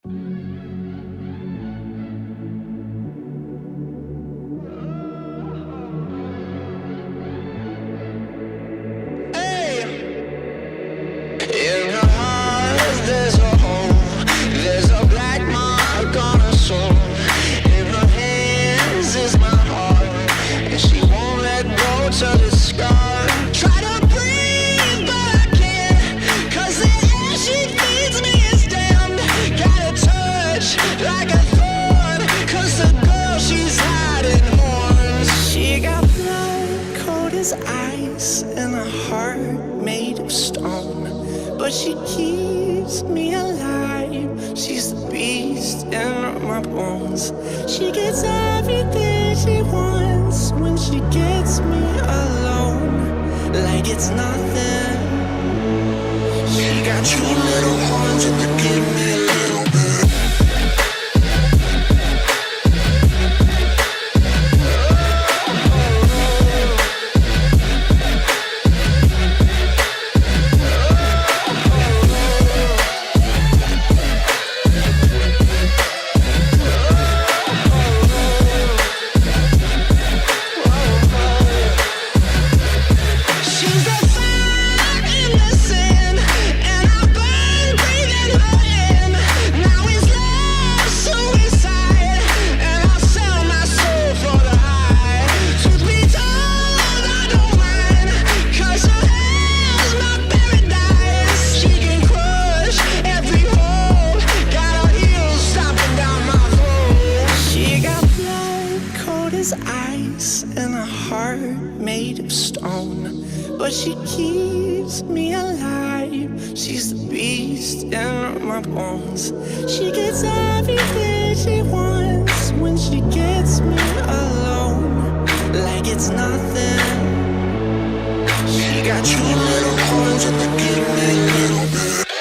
In her heart there's a hole, there's a black mark on her soul. In her hands is my heart, and she won't let go till it's scarred. Try to breathe but I can't, 'cause the air she feeds me is damned. Got a touch like a thorn, 'cause the girl she's hiding mourns. She got blood cold as ice and a heart made of stone, but she keeps me alive. She's the beast in my bones. She gets everything she wants when she gets me alone, like it's nothing. She got two little horns and they give me a little bit. Ice and a heart made of stone, but she keeps me alive. She's the beast in my bones. She gets everything she wants when she gets me alone, like it's nothing. She got two little horns and they give me a little bit.